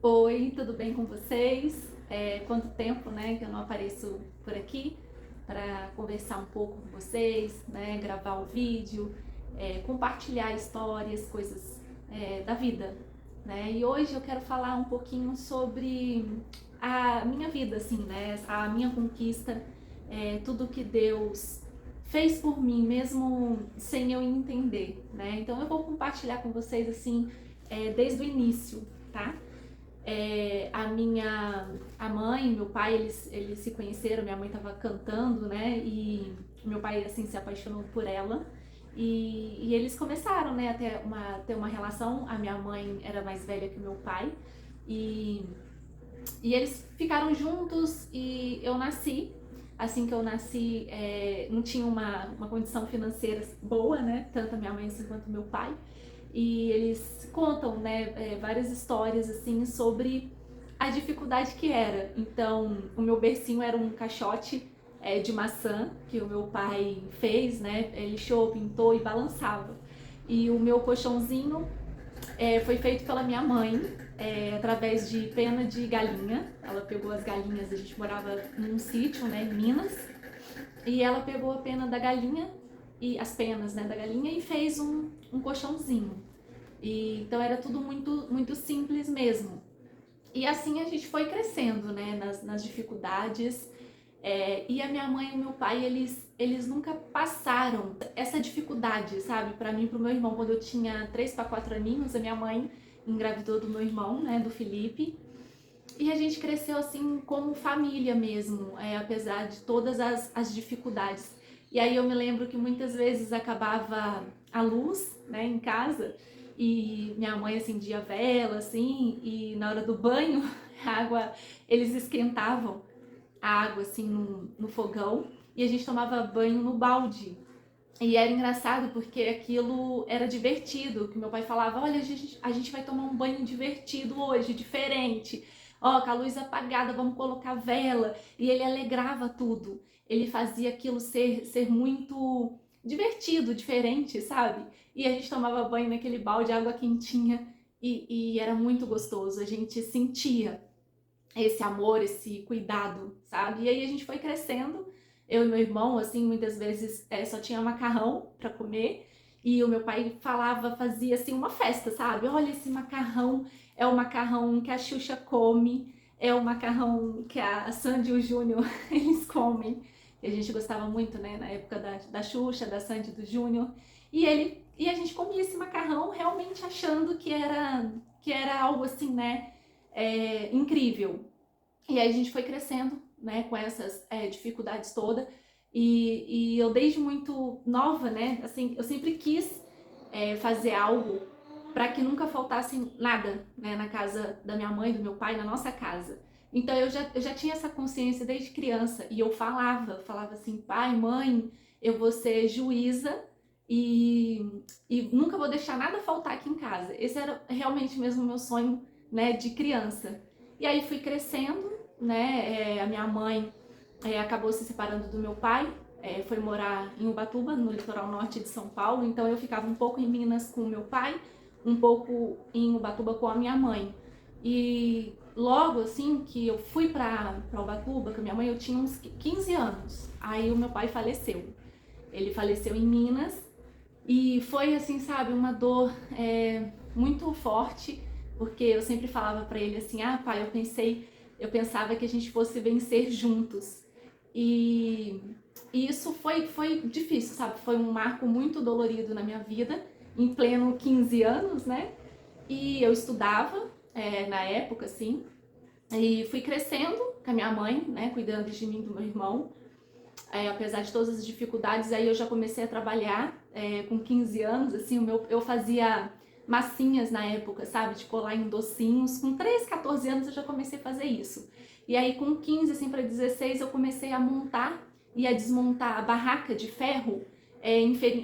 Oi, tudo bem com vocês? Quanto tempo, né, que eu não apareço por aqui para conversar um pouco com vocês, né, gravar o vídeo, compartilhar histórias, coisas da vida, né? E hoje eu quero falar um pouquinho sobre a minha vida, assim, né, a minha conquista, tudo que Deus fez por mim, mesmo sem eu entender, né? Então eu vou compartilhar com vocês assim, desde o início, tá? A mãe e meu pai, eles se conheceram, minha mãe estava cantando, né? E meu pai, assim, se apaixonou por ela. E eles começaram, né, a ter uma relação. A minha mãe era mais velha que meu pai. E, e eles ficaram juntos e eu nasci. Assim que eu nasci, não tinha uma condição financeira boa, né? Tanto a minha mãe assim, quanto meu pai. E eles contam, né, várias histórias assim sobre a dificuldade que era. Então, o meu bercinho era um caixote de maçã que o meu pai fez, né? Ele lixou, pintou e balançava. E o meu colchãozinho foi feito pela minha mãe através de pena de galinha. Ela pegou as galinhas, a gente morava num sítio, né, em Minas, e ela pegou a pena da galinha e as penas, né, da galinha e fez um colchãozinho. Então era tudo muito simples mesmo. E assim a gente foi crescendo, né, nas dificuldades. E a minha mãe e o meu pai, eles nunca passaram essa dificuldade, sabe? Pra mim e pro meu irmão, quando eu tinha 3 para 4 aninhos, a minha mãe engravidou do meu irmão, né, do Felipe. E a gente cresceu assim como família mesmo, apesar de todas as dificuldades. E aí eu me lembro que muitas vezes acabava a luz, né, em casa, e minha mãe acendia a vela, assim, e na hora do banho, a água, eles esquentavam a água assim no fogão e a gente tomava banho no balde. E era engraçado porque aquilo era divertido, que meu pai falava, olha, a gente vai tomar um banho divertido hoje, diferente. Ó, com a luz apagada, vamos colocar vela. E ele alegrava tudo. Ele fazia aquilo ser muito divertido, diferente, sabe? E a gente tomava banho naquele balde, água quentinha, e era muito gostoso. A gente sentia esse amor, esse cuidado, sabe? E aí a gente foi crescendo, eu e meu irmão, assim, muitas vezes só tinha macarrão para comer, e o meu pai falava, fazia assim uma festa, sabe? Olha, esse macarrão é o macarrão que a Xuxa come, é o macarrão que a Sandy e o Júnior eles comem. E a gente gostava muito, né, na época da Xuxa, da Sandy e do Júnior. E a gente comia esse macarrão realmente achando que era algo assim, né, incrível. E aí a gente foi crescendo, né, com essas dificuldades todas. E eu desde muito nova, né, assim, eu sempre quis fazer algo para que nunca faltasse nada, né, na casa da minha mãe, do meu pai, na nossa casa. Então eu já tinha essa consciência desde criança e eu falava assim, pai, mãe, eu vou ser juíza e nunca vou deixar nada faltar aqui em casa. Esse era realmente mesmo o meu sonho, né, de criança. E aí fui crescendo, né? A minha mãe acabou se separando do meu pai, foi morar em Ubatuba, no litoral norte de São Paulo. Então eu ficava um pouco em Minas com o meu pai, um pouco em Ubatuba com a minha mãe. E logo assim que eu fui para Ubatuba com a minha mãe, eu tinha uns 15 anos. Aí o meu pai faleceu. Ele faleceu em Minas e foi assim, sabe, uma dor muito forte, porque eu sempre falava para ele assim, ah, pai, eu pensava que a gente fosse vencer juntos. E, e isso foi difícil, sabe? Foi um marco muito dolorido na minha vida, em pleno 15 anos, né? E eu estudava na época, assim, e fui crescendo com a minha mãe, né? Cuidando de mim e do meu irmão. Apesar de todas as dificuldades, aí eu já comecei a trabalhar com 15 anos, assim, eu fazia massinhas na época, sabe, de colar em docinhos. Com 13, 14 anos eu já comecei a fazer isso. E aí com 15, assim, para 16 eu comecei a montar e a desmontar a barraca de ferro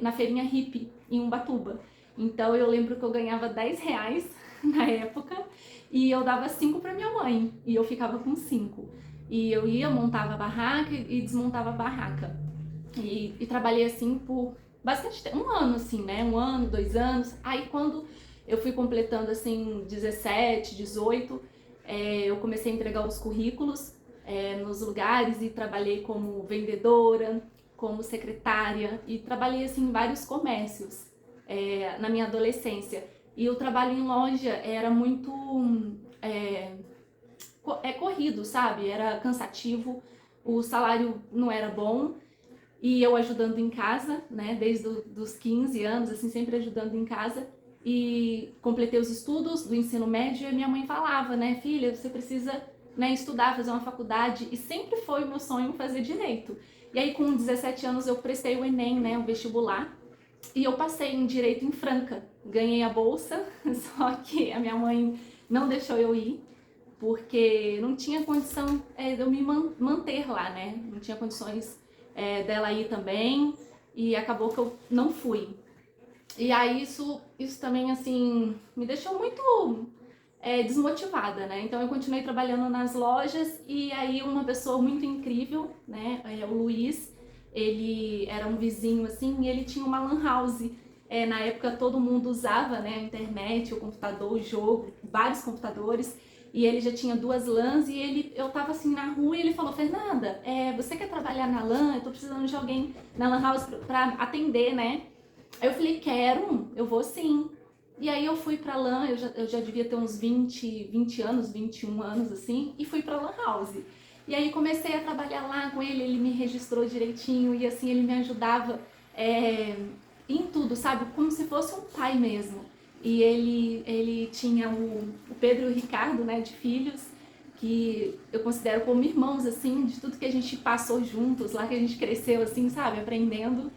na feirinha hippie, em Ubatuba. Então eu lembro que eu ganhava 10 reais na época e eu dava 5 para minha mãe e eu ficava com 5. E eu ia, montava a barraca e desmontava a barraca. E trabalhei assim por bastante tempo, um ano assim, né? Um ano, 2 anos. Aí quando eu fui completando assim 17, 18, Eu comecei a entregar os currículos nos lugares e trabalhei como vendedora, como secretária e trabalhei assim em vários comércios na minha adolescência. E o trabalho em loja era muito é, corrido, sabe? Era cansativo, o salário não era bom e eu ajudando em casa, né? Desde os 15 anos, assim, sempre ajudando em casa. E completei os estudos do ensino médio e minha mãe falava, né? Filha, você precisa, né, estudar, fazer uma faculdade. E sempre foi o meu sonho fazer direito. E aí com 17 anos eu prestei o Enem, né? O vestibular. E eu passei em Direito em Franca. Ganhei a bolsa, só que a minha mãe não deixou eu ir porque não tinha condição de eu me manter lá, né? Não tinha condições dela ir também e acabou que eu não fui. E aí isso também, assim, me deixou muito desmotivada, né? Então eu continuei trabalhando nas lojas e aí uma pessoa muito incrível, né? O Luiz, ele era um vizinho, assim, e ele tinha uma lan house. Na época todo mundo usava, né, a internet, o computador, o jogo, vários computadores. E ele já tinha 2 LANs e eu tava assim na rua e ele falou, Fernanda, você quer trabalhar na LAN? Eu tô precisando de alguém na LAN house pra atender, né? Aí eu falei, quero, eu vou sim. E aí eu fui pra LAN, eu já devia ter uns 20 anos, 21 anos assim, e fui pra LAN house. E aí comecei a trabalhar lá com ele me registrou direitinho e assim ele me ajudava em tudo, sabe? Como se fosse um pai mesmo. E ele tinha o Pedro e o Ricardo, né, de filhos, que eu considero como irmãos, assim, de tudo que a gente passou juntos, lá que a gente cresceu, assim, sabe, aprendendo.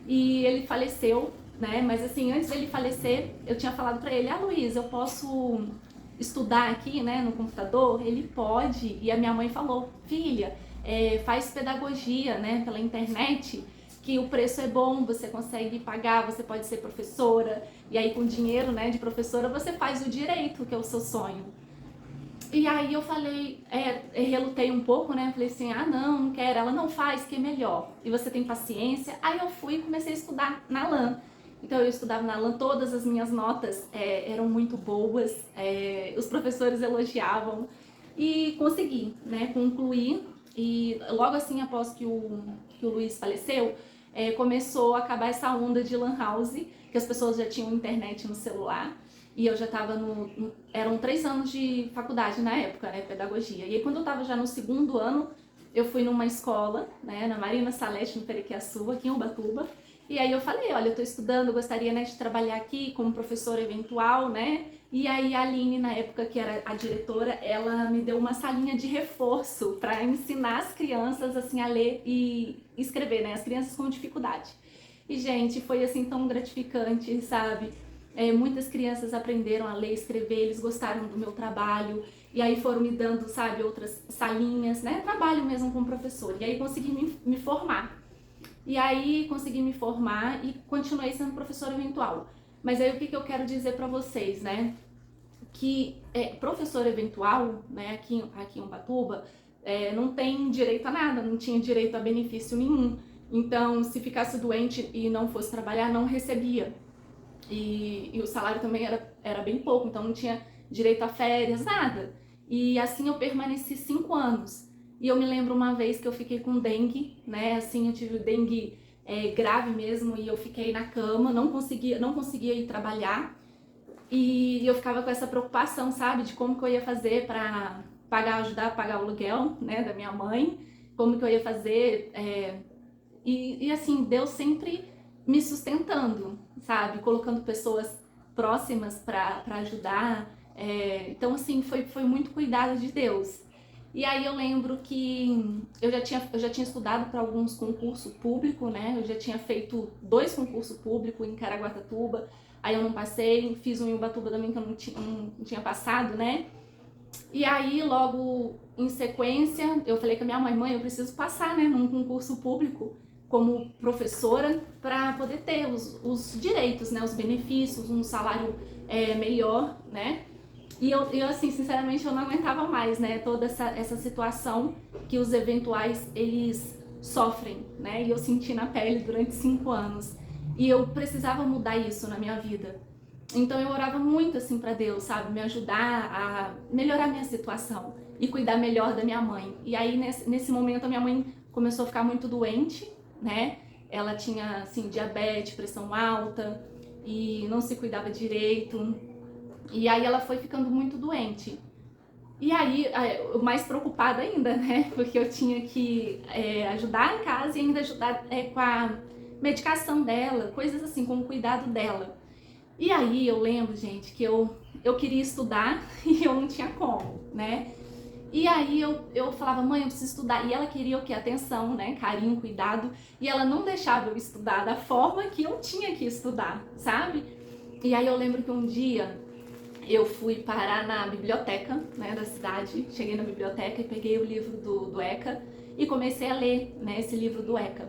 E ele faleceu, né, mas assim, antes dele falecer, eu tinha falado pra ele, Luiz, eu posso estudar aqui, né, no computador? Ele pode. E a minha mãe falou, filha, faz pedagogia, né, pela internet, que o preço é bom, você consegue pagar, você pode ser professora, e aí com dinheiro, né, de professora você faz o direito, que é o seu sonho. E aí eu falei, relutei um pouco, né, falei assim, não quero, ela não faz, que é melhor, e você tem paciência. Aí eu fui e comecei a estudar na LAN. Então eu estudava na LAN, todas as minhas notas eram muito boas, os professores elogiavam, e consegui, né, concluir. E logo assim, após que o Luiz faleceu, começou a acabar essa onda de lan house, que as pessoas já tinham internet no celular, e eu já estava eram 3 anos de faculdade na época, né, pedagogia. E aí quando eu estava já no 2º ano, eu fui numa escola, né, na Marina Salete, no Perequiaçu, aqui em Ubatuba, e aí eu falei, olha, eu estou estudando, gostaria, né, de trabalhar aqui como professora eventual, né, e aí a Aline, na época que era a diretora, ela me deu uma salinha de reforço para ensinar as crianças, assim, a ler e escrever, né, as crianças com dificuldade. E, gente, foi, assim, tão gratificante, sabe? Muitas crianças aprenderam a ler e escrever, eles gostaram do meu trabalho, e aí foram me dando, sabe, outras salinhas, né, trabalho mesmo com professor, e aí consegui me formar. E aí consegui me formar e continuei sendo professora eventual. Mas aí o que eu quero dizer para vocês, né? Que professor eventual, né, aqui em Ubatuba, não tem direito a nada, não tinha direito a benefício nenhum. Então, se ficasse doente e não fosse trabalhar, não recebia. E o salário também era bem pouco, então não tinha direito a férias, nada. E assim eu permaneci 5 anos. E eu me lembro uma vez que eu fiquei com dengue, né? Assim, eu tive dengue grave mesmo e eu fiquei na cama, não conseguia ir trabalhar. E eu ficava com essa preocupação, sabe, de como que eu ia fazer para ajudar a pagar o aluguel, né, da minha mãe, como que eu ia fazer. E assim, Deus sempre me sustentando, sabe, colocando pessoas próximas para ajudar. Então, assim, foi muito cuidado de Deus. E aí eu lembro que eu já tinha estudado para alguns concursos públicos, né? Eu já tinha feito 2 concursos públicos em Caraguatatuba, aí eu não passei, fiz um em Ubatuba também que eu não tinha passado, né? E aí, logo em sequência, eu falei com a minha mãe, eu preciso passar, né, num concurso público como professora para poder ter os direitos, né, os benefícios, um salário melhor, né? E eu, assim, sinceramente, eu não aguentava mais, né, toda essa situação que os eventuais, eles sofrem, né, e eu senti na pele durante 5 anos. E eu precisava mudar isso na minha vida. Então eu orava muito assim para Deus, sabe, me ajudar a melhorar minha situação e cuidar melhor da minha mãe. E aí nesse momento a minha mãe começou a ficar muito doente, né? Ela tinha assim diabetes, pressão alta e não se cuidava direito. E aí ela foi ficando muito doente. E aí, mais preocupada ainda, né? Porque eu tinha que ajudar em casa e ainda ajudar com a medicação dela, coisas assim, com o cuidado dela. E aí eu lembro, gente, que eu queria estudar e eu não tinha como, né? E aí eu falava, mãe, eu preciso estudar. E ela queria o quê? Atenção, né? Carinho, cuidado. E ela não deixava eu estudar da forma que eu tinha que estudar, sabe? E aí eu lembro que um dia eu fui parar na biblioteca, né, da cidade. Cheguei na biblioteca e peguei o livro do ECA e comecei a ler, né, esse livro do ECA.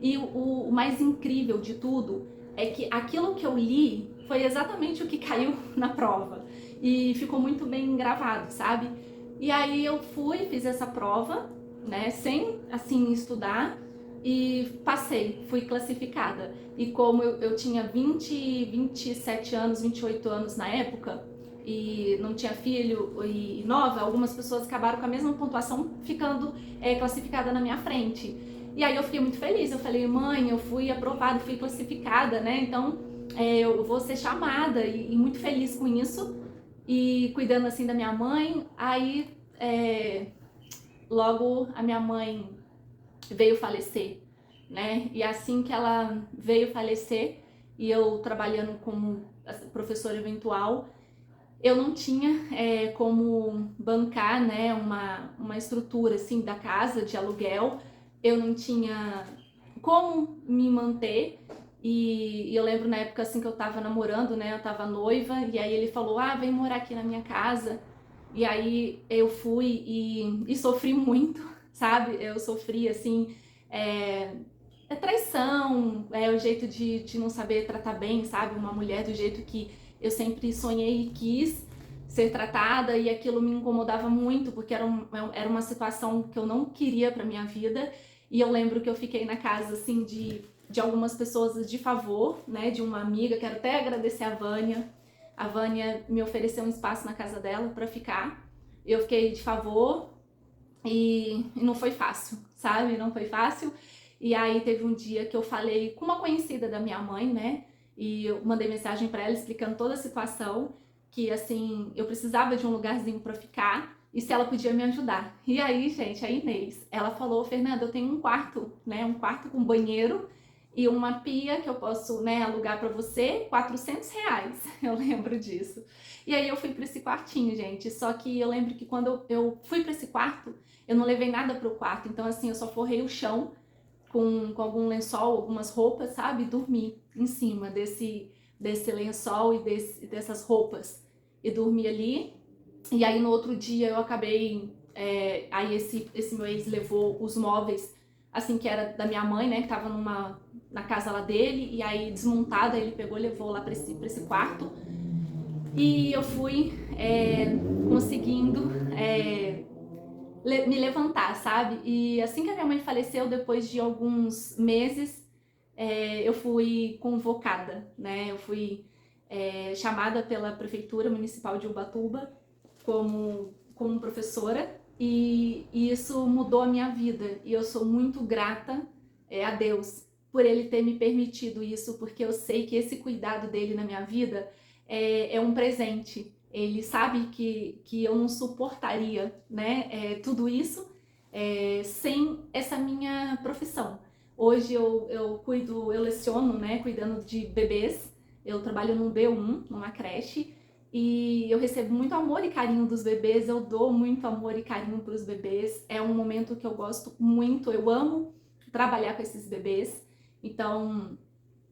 E o mais incrível de tudo é que aquilo que eu li foi exatamente o que caiu na prova. E ficou muito bem gravado, sabe? E aí eu fui, fiz essa prova, né, sem, assim, estudar e passei, fui classificada. E como eu tinha 27 anos, 28 anos na época, e não tinha filho e nova, algumas pessoas acabaram com a mesma pontuação ficando classificada na minha frente. E aí eu fiquei muito feliz, eu falei, mãe, eu fui aprovada, fui classificada, né? Então eu vou ser chamada e muito feliz com isso. E cuidando assim da minha mãe, aí logo a minha mãe veio falecer, né? E assim que ela veio falecer, e eu trabalhando como professora eventual, eu não tinha como bancar, né, uma estrutura assim da casa de aluguel, eu não tinha como me manter. E eu lembro na época assim que eu tava namorando, né, eu tava noiva, e aí ele falou, vem morar aqui na minha casa. E aí eu fui e sofri muito, sabe? Eu sofri assim, traição, o jeito de não saber tratar bem, sabe? Uma mulher do jeito que eu sempre sonhei e quis ser tratada, e aquilo me incomodava muito, porque era uma situação que eu não queria pra minha vida. E eu lembro que eu fiquei na casa, assim, de algumas pessoas de favor, né? De uma amiga, quero até agradecer a Vânia. A Vânia me ofereceu um espaço na casa dela pra ficar. Eu fiquei de favor e não foi fácil, sabe? Não foi fácil. E aí teve um dia que eu falei com uma conhecida da minha mãe, né? E eu mandei mensagem para ela explicando toda a situação, que assim, eu precisava de um lugarzinho para ficar e se ela podia me ajudar. E aí, gente, a Inês, ela falou, Fernanda, eu tenho um quarto, né? Um quarto com banheiro e uma pia que eu posso, né, alugar para você, R$ 400. Eu lembro disso. E aí eu fui para esse quartinho, gente. Só que eu lembro que quando eu fui para esse quarto, eu não levei nada pro quarto. Então, assim, eu só forrei o chão com algum lençol, algumas roupas, sabe? E dormi em cima desse lençol e dessas roupas. E dormi ali. E aí no outro dia eu acabei. Aí esse meu ex levou os móveis, assim, que era da minha mãe, né? Que tava na casa lá dele. E aí desmontada, ele pegou e levou lá pra esse quarto. E eu fui conseguindo me levantar, sabe? E assim que a minha mãe faleceu, depois de alguns meses, eu fui convocada, né? Eu fui chamada pela Prefeitura Municipal de Ubatuba como professora, e isso mudou a minha vida. E eu sou muito grata a Deus por Ele ter me permitido isso, porque eu sei que esse cuidado dele na minha vida é um presente. Ele sabe que eu não suportaria, né, tudo isso sem essa minha profissão. Hoje eu leciono, né, cuidando de bebês. Eu trabalho num B1, numa creche, e eu recebo muito amor e carinho dos bebês, eu dou muito amor e carinho para os bebês. É um momento que eu gosto muito, eu amo trabalhar com esses bebês. Então,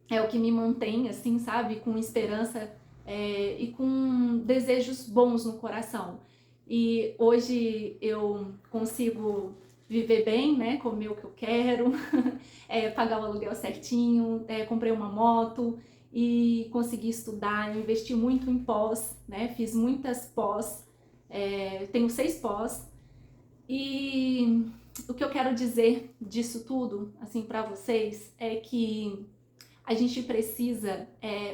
é o que me mantém, assim, sabe, com esperança e com desejos bons no coração. E hoje eu consigo viver bem, né, comer o que eu quero, pagar o aluguel certinho, comprei uma moto e consegui estudar, eu investi muito em pós, né, fiz muitas pós, tenho 6 pós. E o que eu quero dizer disso tudo, assim, para vocês, é que a gente precisa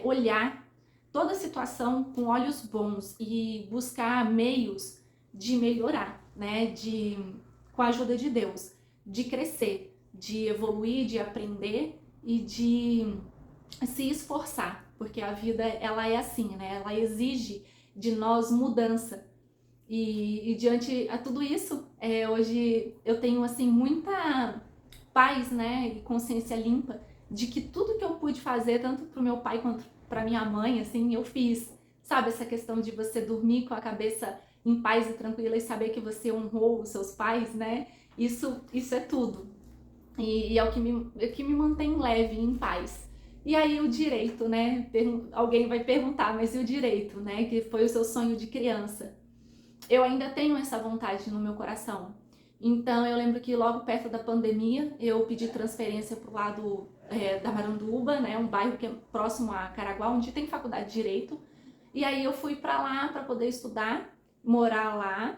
olhar toda situação com olhos bons e buscar meios de melhorar, né? Com a ajuda de Deus, de crescer, de evoluir, de aprender e de se esforçar, porque a vida ela é assim, né? Ela exige de nós mudança. E diante a tudo isso, hoje eu tenho assim muita paz, né, e consciência limpa de que tudo que eu pude fazer, tanto pro meu pai quanto pra minha mãe, assim, eu fiz. Sabe essa questão de você dormir com a cabeça em paz e tranquila e saber que você honrou os seus pais, né? Isso é tudo. E é o que me mantém leve, em paz. E aí o direito, né? Alguém vai perguntar, mas e o direito, né? Que foi o seu sonho de criança. Eu ainda tenho essa vontade no meu coração. Então eu lembro que logo perto da pandemia eu pedi transferência pro lado da Maranduba, né? Um bairro que é próximo a Caraguá, onde tem faculdade de Direito. E aí eu fui para lá para poder estudar, morar lá.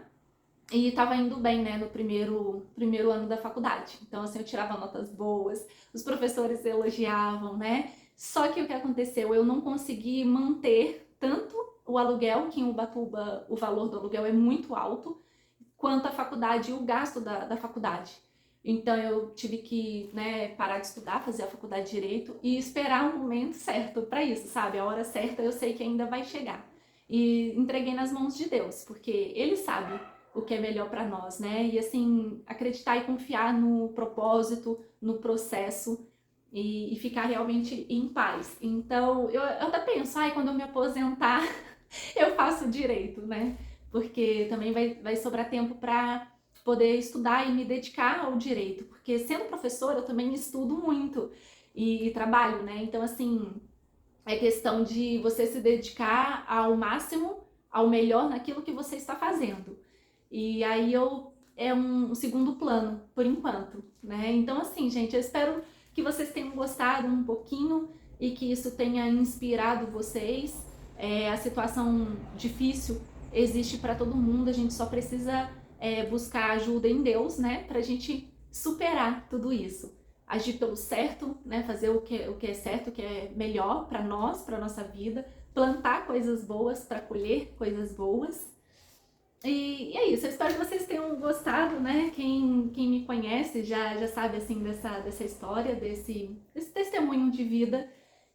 E estava indo bem, né, no primeiro ano da faculdade. Então, assim, eu tirava notas boas, os professores elogiavam, né? Só que o que aconteceu? Eu não consegui manter tanto o aluguel, que em Ubatuba o valor do aluguel é muito alto, quanto a faculdade e o gasto da faculdade. Então, eu tive que, né, parar de estudar, fazer a faculdade de Direito e esperar um momento certo para isso, sabe? A hora certa eu sei que ainda vai chegar. E entreguei nas mãos de Deus, porque Ele sabe o que é melhor para nós, né? E assim, acreditar e confiar no propósito, no processo e ficar realmente em paz. Então, eu até penso, quando eu me aposentar, eu faço direito, né? Porque também vai sobrar tempo para poder estudar e me dedicar ao direito. Porque sendo professora, eu também estudo muito e trabalho, né? Então, assim, é questão de você se dedicar ao máximo, ao melhor naquilo que você está fazendo. E aí é um segundo plano, por enquanto, né? Então, assim, gente, eu espero que vocês tenham gostado um pouquinho e que isso tenha inspirado vocês. A situação difícil existe para todo mundo, a gente só precisa buscar ajuda em Deus, né? Pra gente superar tudo isso. Agir pelo certo, né? Fazer o que é certo, o que é melhor para nós, para nossa vida. Plantar coisas boas para colher coisas boas. E é isso, eu espero que vocês tenham gostado, né? Quem me conhece já sabe, assim, dessa história, desse testemunho de vida.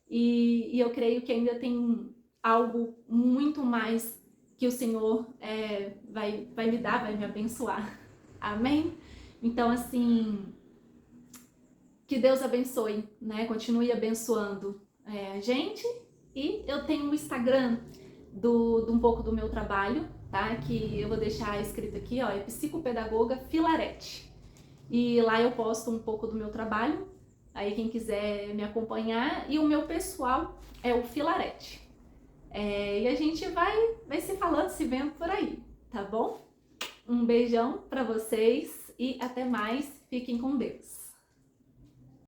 E eu creio que ainda tem algo muito mais que o Senhor vai me dar, vai me abençoar. Amém? Então, assim, que Deus abençoe, né? Continue abençoando a gente. E eu tenho um Instagram de um pouco do meu trabalho, tá? Que eu vou deixar escrito aqui, ó, é Psicopedagoga Filarete. E lá eu posto um pouco do meu trabalho, aí quem quiser me acompanhar. E o meu pessoal é o Filarete. E a gente vai se falando, se vendo por aí, tá bom? Um beijão pra vocês e até mais. Fiquem com Deus.